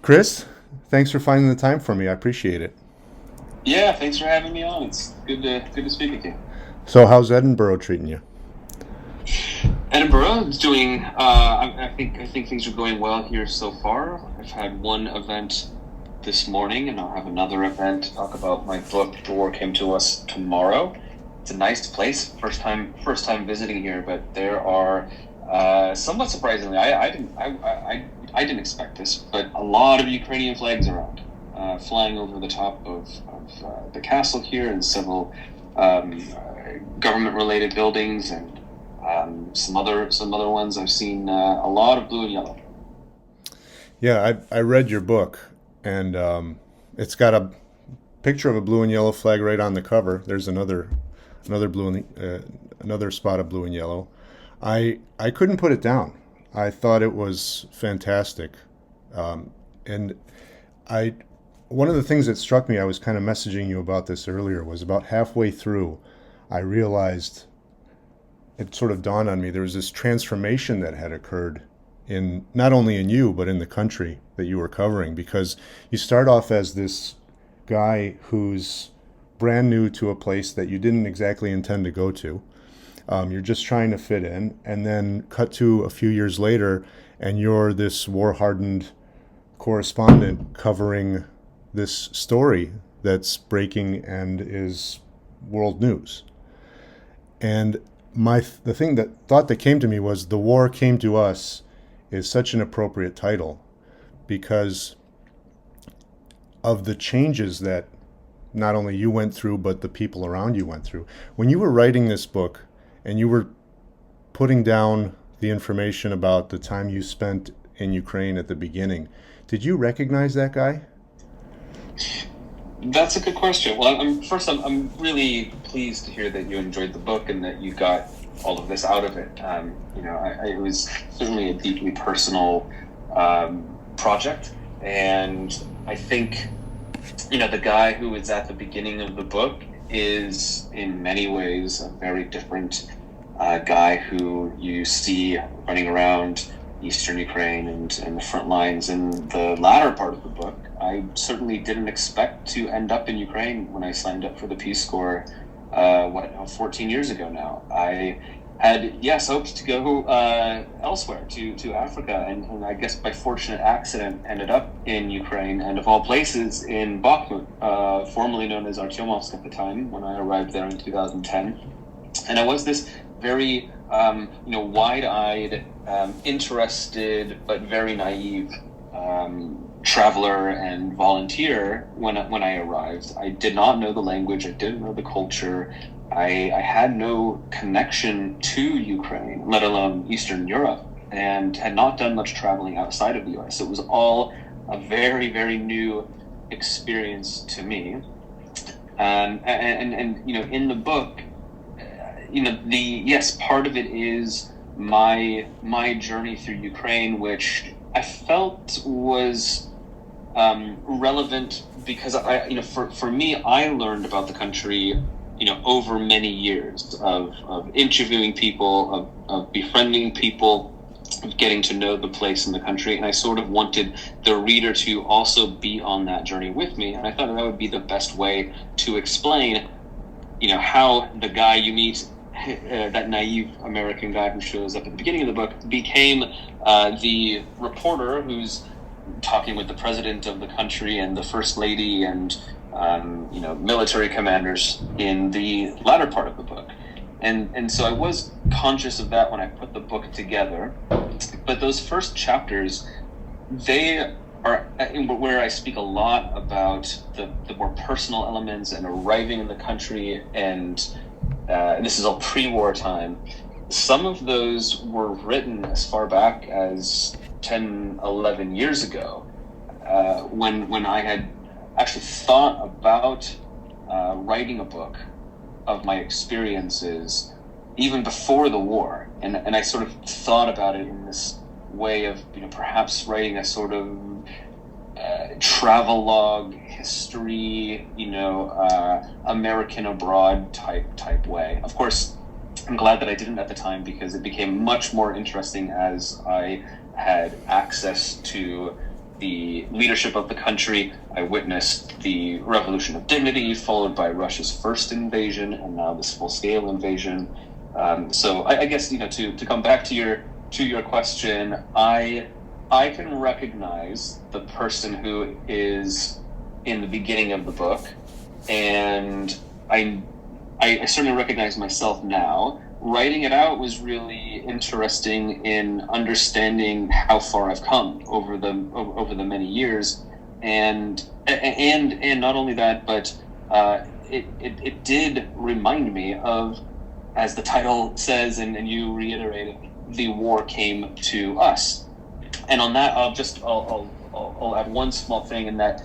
Chris, thanks for finding the time for me. I appreciate it. Yeah, thanks for having me on. It's good to speak with you. So, how's Edinburgh treating you? Edinburgh is doing. I think things are going well here so far. I've had one event this morning, and I'll have another event to talk about my book. The War Came to Us tomorrow. It's a nice place. First time visiting here, but there are somewhat surprisingly, I didn't expect this, but a lot of Ukrainian flags around, flying over the top of the castle here and several government-related buildings and some other ones. I've seen a lot of blue and yellow. Yeah, I read your book, and it's got a picture of a blue and yellow flag right on the cover. There's another another spot of blue and yellow. I couldn't put it down. I thought it was fantastic, and I one of the things that struck me, I was kind of messaging you about this earlier, was about halfway through, I realized it sort of dawned on me there was this transformation that had occurred in not only in you but in the country that you were covering, because you start off as this guy who's brand new to a place that you didn't exactly intend to go to. You're just trying to fit in, and then cut to a few years later, and you're this war-hardened correspondent covering this story that's breaking and is world news. And the thought that came to me was, "The War Came to Us" is such an appropriate title because of the changes that not only you went through but the people around you went through. When you were writing this book and you were putting down the information about the time you spent in Ukraine at the beginning, did you recognize that guy? That's a good question. Well, I'm really pleased to hear that you enjoyed the book and that you got all of this out of it. It was certainly a deeply personal project, and I think the guy who is at the beginning of the book is in many ways a very different guy who you see running around eastern Ukraine and the front lines in the latter part of the book. I certainly didn't expect to end up in Ukraine when I signed up for the Peace Corps, 14 years ago now. I had, yes, hoped to go elsewhere, to Africa, and I guess by fortunate accident ended up in Ukraine, and of all places in Bakhmut, formerly known as Artyomovsk at the time, when I arrived there in 2010. And I was this very, wide-eyed, interested, but very naive traveler and volunteer when I arrived. I did not know the language. I didn't know the culture. I had no connection to Ukraine, let alone Eastern Europe, and had not done much traveling outside of the U.S. It was all a very, very new experience to me. In the book, part of it is my journey through Ukraine, which I felt was relevant because for me, I learned about the country over many years of interviewing people, of befriending people, of getting to know the place in the country, and I sort of wanted the reader to also be on that journey with me, and I thought that would be the best way to explain how the guy you meet, that naive American guy who shows up at the beginning of the book, became the reporter who's talking with the president of the country and the first lady and military commanders in the latter part of the book. And so I was conscious of that when I put the book together. But those first chapters, they are where I speak a lot about the more personal elements and arriving in the country, and this is all pre-war time. Some of those were written as far back as 10, 11 years ago, when I had actually thought about writing a book of my experiences even before the war, and I sort of thought about it in this way of perhaps writing a sort of travel log history, American abroad type way. Of course, I'm glad that I didn't at the time, because it became much more interesting as I had access to the leadership of the country. I witnessed the Revolution of Dignity, followed by Russia's first invasion, and now this full-scale invasion. So I guess, to come back to your question, I can recognize the person who is in the beginning of the book, and I certainly recognize myself now. Writing it out was really interesting in understanding how far I've come over the many years, and not only that, but it did remind me of, as the title says, and you reiterated, the war came to us. And on that, I'll add one small thing, in that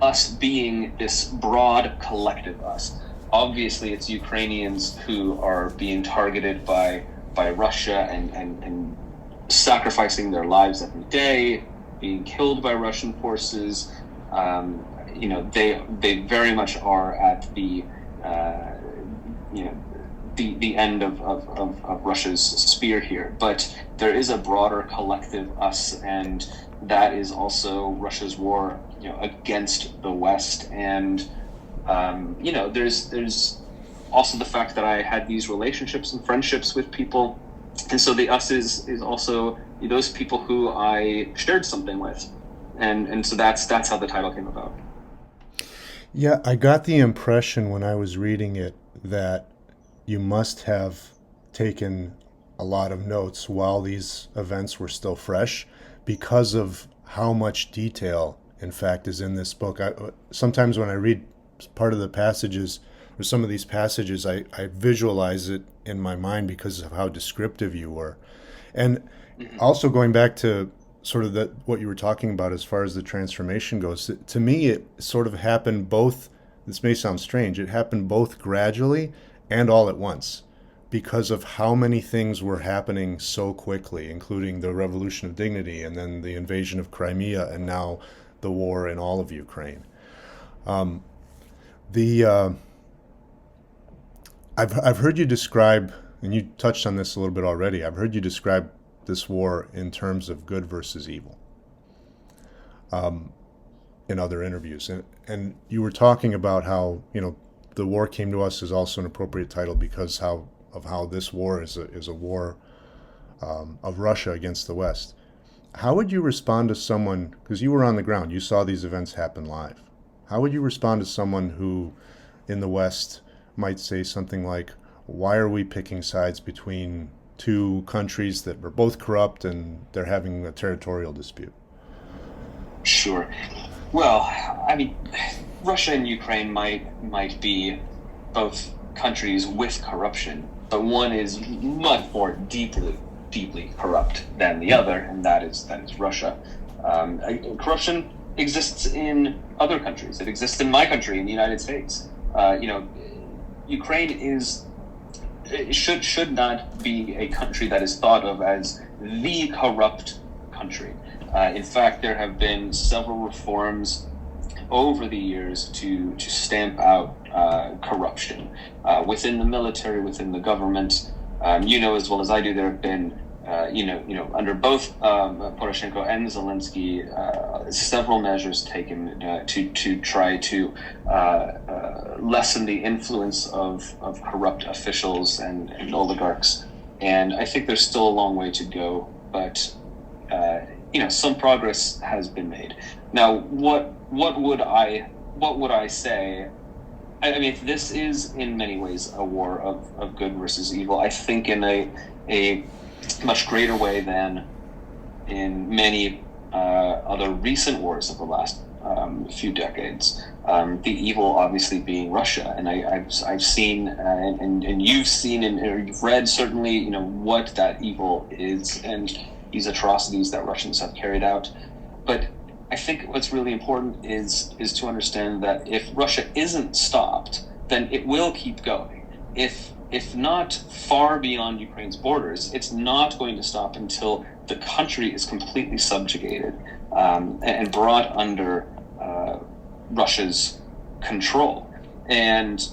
us being this broad collective us. Obviously, it's Ukrainians who are being targeted by Russia and sacrificing their lives every day, being killed by Russian forces. They very much are at the end of Russia's spear here. But there is a broader collective us, and that is also Russia's war, against the West. And there's also the fact that I had these relationships and friendships with people, and so the us is also those people who I shared something with, and so that's how the title came about. Yeah, I got the impression when I was reading it that you must have taken a lot of notes while these events were still fresh, because of how much detail, in fact, is in this book. Sometimes when I read part of the passages, or some of these passages, I visualize it in my mind because of how descriptive you were. And also going back to sort of what you were talking about as far as the transformation goes, to me it sort of happened both, this may sound strange, it happened both gradually and all at once, because of how many things were happening so quickly, including the Revolution of Dignity, and then the invasion of Crimea, and now the war in all of Ukraine. I've heard you describe, and you touched on this a little bit already, I've heard you describe this war in terms of good versus evil in other interviews. And you were talking about how, the war came to us is also an appropriate title because of how this war is a war of Russia against the West. How would you respond to someone, because you were on the ground, you saw these events happen live. How would you respond to someone who in the West might say something like, why are we picking sides between two countries that were both corrupt and they're having a territorial dispute? Sure. Well, I mean, Russia and Ukraine might be both countries with corruption, but one is much more deeply corrupt than the other, and that is Russia. Corruption exists in other countries. It exists in my country, in the United States. Ukraine should not be a country that is thought of as the corrupt country. In fact, there have been several reforms over the years to stamp out corruption within the military, within the government. As well as I do, there have been under both Poroshenko and Zelensky, several measures taken to try to lessen the influence of corrupt officials and oligarchs. And I think there's still a long way to go, but some progress has been made. Now, what would I say? I mean, this is in many ways a war of good versus evil. I think in a much greater way than in many other recent wars of the last few decades. The evil obviously being Russia, and I've seen and you've seen or you've read certainly what that evil is and these atrocities that Russians have carried out. But I think what's really important is to understand that if Russia isn't stopped, then it will keep going. If not far beyond Ukraine's borders, it's not going to stop until the country is completely subjugated and brought under Russia's control. And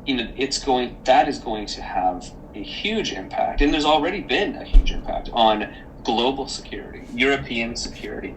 that is going to have a huge impact, and there's already been a huge impact on global security, European security.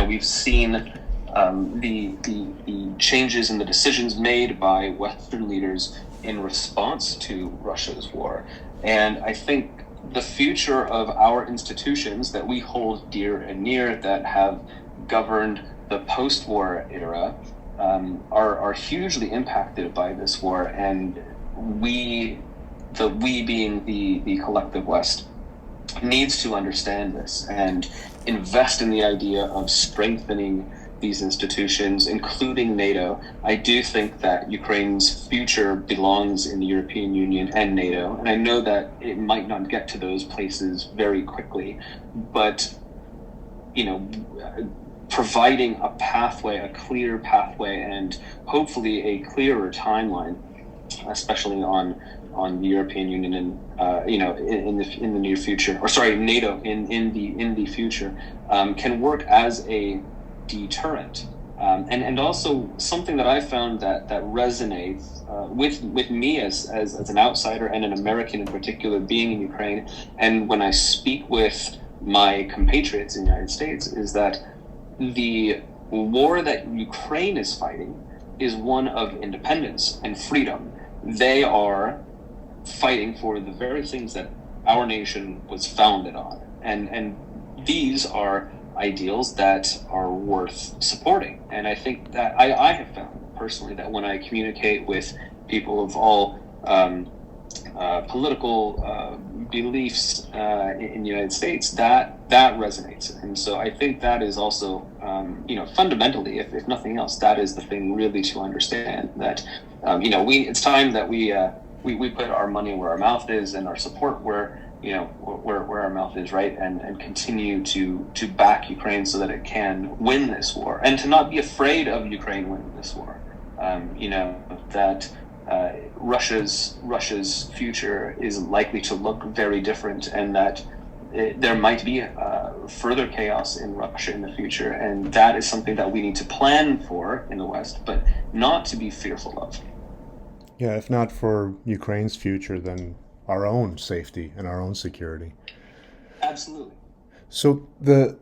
We've seen the changes in the decisions made by Western leaders in response to Russia's war. And I think the future of our institutions that we hold dear and near, that have governed the post-war era, are hugely impacted by this war. And we being the collective West, needs to understand this and invest in the idea of strengthening these institutions, including NATO. I do think that Ukraine's future belongs in the European Union and NATO, and I know that it might not get to those places very quickly, but providing a pathway, a clear pathway, and hopefully a clearer timeline, especially on the European Union and in the near future, or sorry, NATO in the future, can work as a deterrent, and also something that I found that resonates with me as an outsider and an American in particular, being in Ukraine, and when I speak with my compatriots in the United States, is that the war that Ukraine is fighting is one of independence and freedom. They are fighting for the very things that our nation was founded on, and these are ideals that are worth supporting. And I think that I have found personally that when I communicate with people of all political beliefs in the United States, that resonates. And so I think that is also fundamentally, if nothing else, that is the thing really to understand, that it's time that we put our money where our mouth is, and our support where our mouth is, right, and continue to back Ukraine so that it can win this war, and to not be afraid of Ukraine winning this war. That Russia's future is likely to look very different, and that there might be further chaos in Russia in the future, and that is something that we need to plan for in the West, but not to be fearful of. Yeah, if not for Ukraine's future, then our own safety and our own security. Absolutely. So the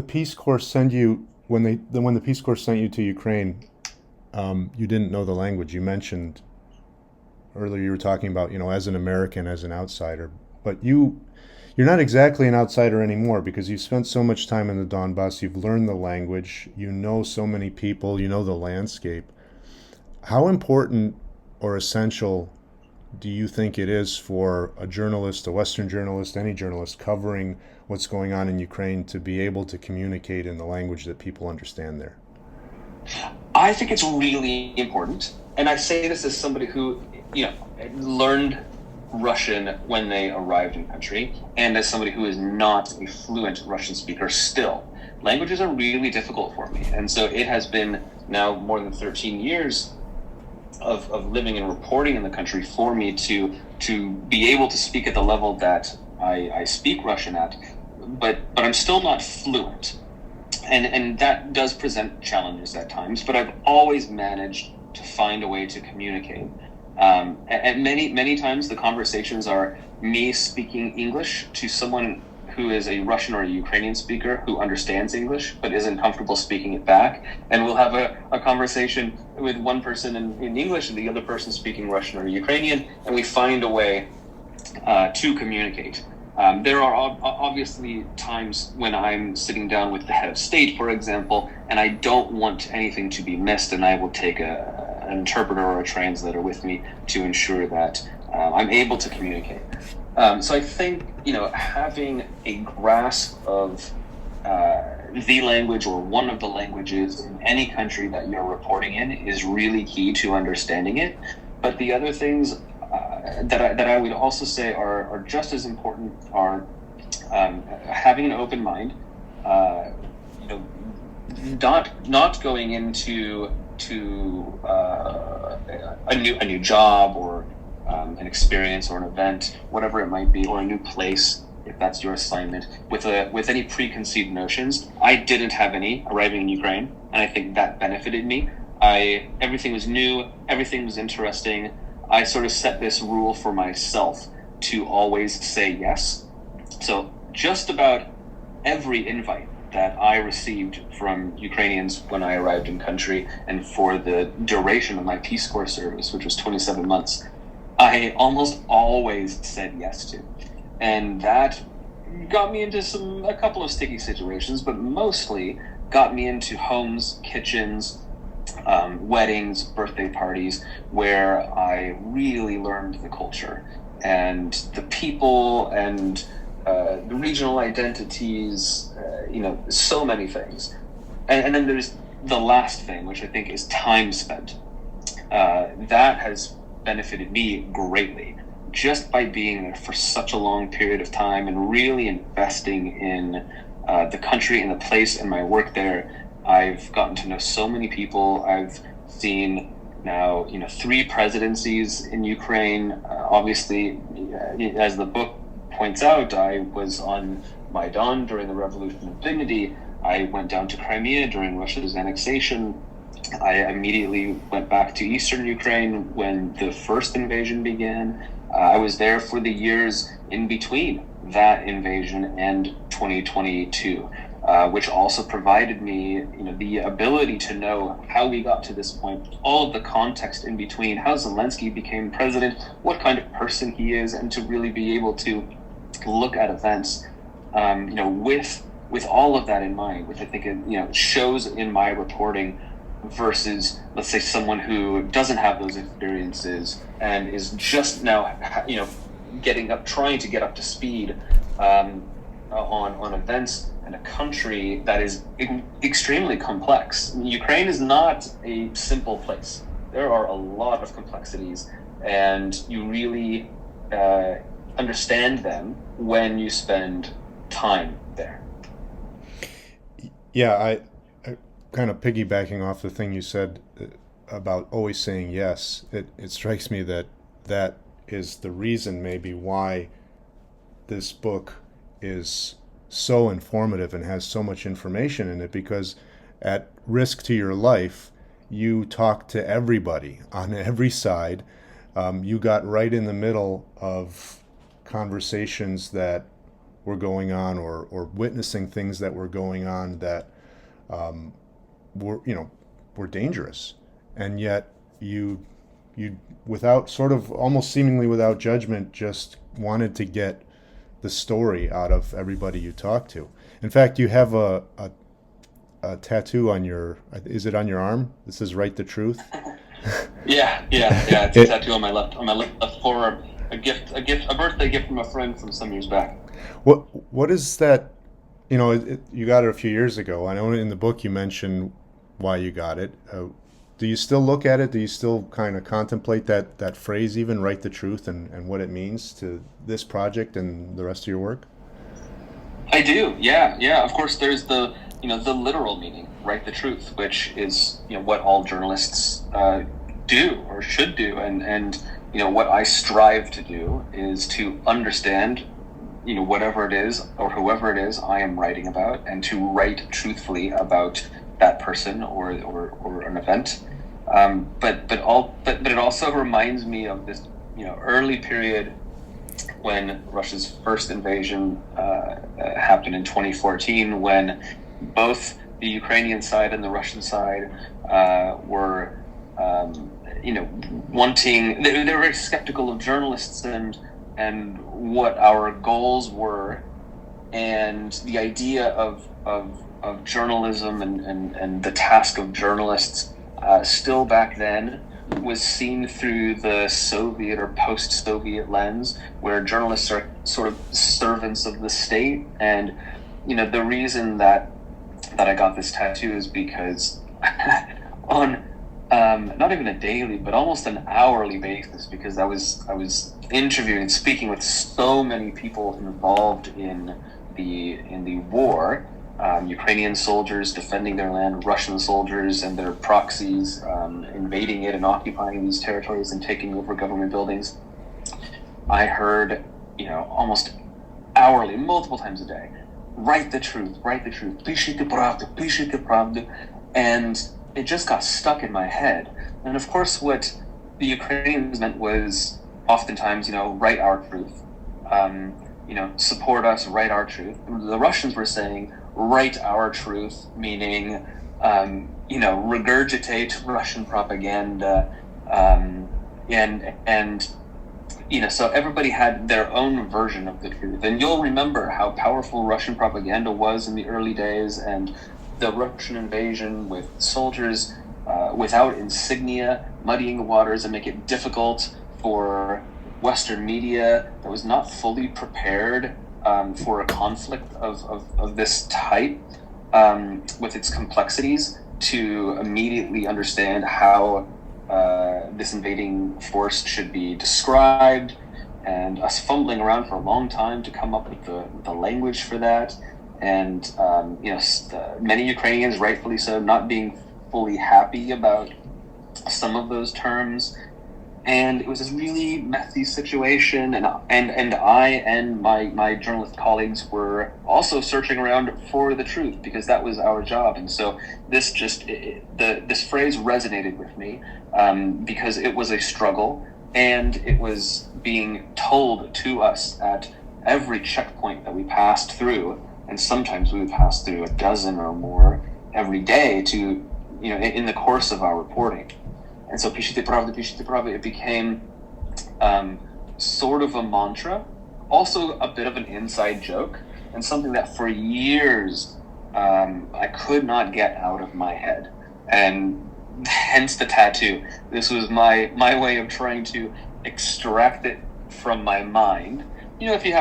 Peace Corps sent you when the Peace Corps sent you to Ukraine, you didn't know the language. You mentioned earlier, you were talking about, as an American, as an outsider, but you're not exactly an outsider anymore, because you've spent so much time in the Donbass. You've learned the language. You know so many people. You know the landscape. How important or essential do you think it is for a journalist, a Western journalist, any journalist covering what's going on in Ukraine, to be able to communicate in the language that people understand there? I think it's really important. And I say this as somebody who, learned Russian when they arrived in the country, and as somebody who is not a fluent Russian speaker still. Languages are really difficult for me. And so it has been now more than 13 years of living and reporting in the country for me to be able to speak at the level that I speak Russian at, but I'm still not fluent. And that does present challenges at times, but I've always managed to find a way to communicate. And many times the conversations are me speaking English to someone who is a Russian or a Ukrainian speaker who understands English but isn't comfortable speaking it back. And we'll have a conversation with one person in English and the other person speaking Russian or Ukrainian, and we find a way to communicate. There are obviously times when I'm sitting down with the head of state, for example, and I don't want anything to be missed, and I will take an interpreter or a translator with me to ensure that I'm able to communicate. So I think, having a grasp of the language or one of the languages in any country that you're reporting in is really key to understanding it. But the other things that I would also say are just as important are having an open mind, not going into a new job or an experience or an event, whatever it might be, or a new place, if that's your assignment, with any preconceived notions. I didn't have any arriving in Ukraine, and I think that benefited me. Everything was new, everything was interesting. I sort of set this rule for myself to always say yes. So just about every invite that I received from Ukrainians when I arrived in country and for the duration of my Peace Corps service, which was 27 months, I almost always said yes to. And that got me into a couple of sticky situations, but mostly got me into homes, kitchens, weddings, birthday parties, where I really learned the culture and the people and the regional identities, so many things. And then there's the last thing, which I think is time spent. That has benefited me greatly just by being there for such a long period of time and really investing in the country and the place and my work there. I've gotten to know so many people. I've seen now, 3 presidencies in Ukraine. Obviously, as the book points out, I was on Maidan during the Revolution of Dignity. I went down to Crimea during Russia's annexation. I immediately went back to eastern Ukraine when the first invasion began. I was there for the years in between that invasion and 2022, which also provided me, the ability to know how we got to this point, all of the context in between, how Zelensky became president, what kind of person he is, and to really be able to look at events, with all of that in mind, which I think shows in my reporting versus, let's say, someone who doesn't have those experiences and is just now, trying to get up to speed on events in a country that is extremely complex. Ukraine is not a simple place. There are a lot of complexities, and you really understand them when you spend time there. Yeah, I kind of piggybacking off the thing you said about always saying yes. It strikes me that is the reason maybe why this book is so informative and has so much information in it, because at risk to your life, you talk to everybody on every side. You got right in the middle of conversations that were going on, or witnessing things that were going on that were dangerous, and yet you without, sort of almost seemingly without judgment, just wanted to get the story out of everybody you talk to. In fact, you have a tattoo on your, is it on your arm? This is Write the Truth. Yeah. It's a tattoo on my left forearm. A birthday gift from a friend from some years back. What is that? You got it a few years ago. I know in the book you mentioned why you got it. Do you still look at it? Do you still kind of contemplate that phrase, even Write the Truth, and what it means to this project and the rest of your work? I do. Yeah. Of course, there's the literal meaning, write the truth, which is what all journalists do or should do, and what I strive to do is to understand whatever it is or whoever it is I am writing about, and to write truthfully about that person or an event. But it also reminds me of this early period when Russia's first invasion happened in 2014, when both the Ukrainian side and the Russian side were wanting, they were very skeptical of journalists and what our goals were, and the idea of journalism and the task of journalists still back then was seen through the Soviet or post-Soviet lens, where journalists are sort of servants of the state. And the reason that I got this tattoo is because on not even a daily, but almost an hourly basis, because I was interviewing and speaking with so many people involved in the war. Ukrainian soldiers defending their land, Russian soldiers and their proxies invading it and occupying these territories and taking over government buildings. I heard, almost hourly, multiple times a day, write the truth, пишите правду, and it just got stuck in my head. And of course, what the Ukrainians meant was oftentimes, write our truth, support us, write our truth. The Russians were saying, write our truth, meaning, regurgitate Russian propaganda, and so everybody had their own version of the truth. And you'll remember how powerful Russian propaganda was in the early days, and the Russian invasion with soldiers without insignia, muddying the waters and make it difficult for Western media that was not fully prepared for a conflict of this type, with its complexities, to immediately understand how this invading force should be described, and us fumbling around for a long time to come up with the language for that, and many Ukrainians, rightfully so, not being fully happy about some of those terms. And it was this really messy situation, and I and my journalist colleagues were also searching around for the truth, because that was our job. And so this this phrase resonated with me, because it was a struggle, and it was being told to us at every checkpoint that we passed through, and sometimes we would pass through a dozen or more every day in the course of our reporting. And so Pishite Pravda, it became sort of a mantra, also a bit of an inside joke, and something that for years I could not get out of my head. And hence the tattoo. This was my way of trying to extract it from my mind. If you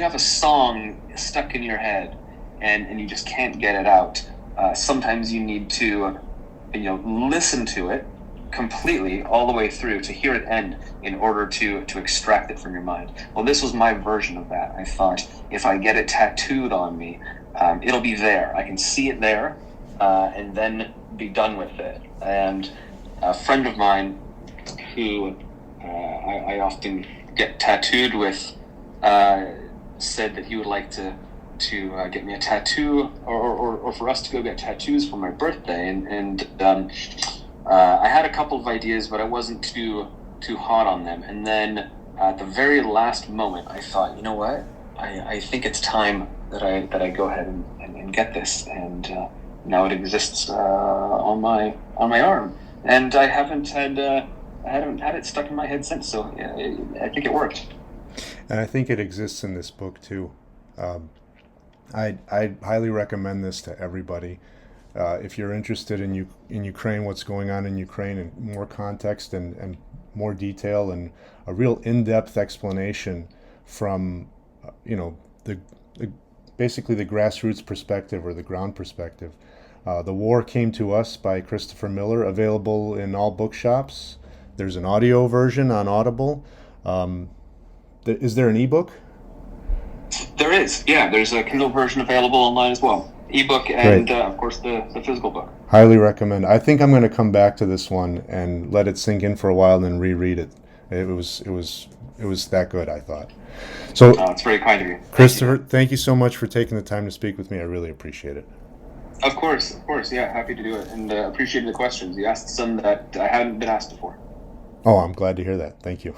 have a song stuck in your head and you just can't get it out, sometimes you need to listen to it completely all the way through to hear it end in order to extract it from your mind. Well, this was my version of that. I thought, if I get it tattooed on me, it'll be there. I can see it there, and then be done with it. And a friend of mine who I often get tattooed with said that he would like to get me a tattoo, or for us to go get tattoos for my birthday, and I had a couple of ideas, but I wasn't too hot on them. And then at the very last moment, I thought, you know what? I think it's time that I go ahead and get this. And now it exists on my arm, and I haven't had it stuck in my head since. So I think it worked. And I think it exists in this book too. I highly recommend this to everybody. If you're interested in Ukraine, what's going on in Ukraine, and more context and more detail and a real in-depth explanation from, basically the grassroots perspective, or the ground perspective. The War Came to Us by Christopher Miller, available in all bookshops. There's an audio version on Audible. Is there an ebook? There is, yeah. There's a Kindle version available online as well. Ebook and of course the physical book. Highly recommend. I think I'm going to come back to this one and let it sink in for a while and then reread it. It was that good, I thought. So it's very kind of you, Christopher. Thank you so much for taking the time to speak with me. I really appreciate it. Of course, yeah. Happy to do it, and appreciate the questions. You asked some that I hadn't been asked before. Oh, I'm glad to hear that. Thank you.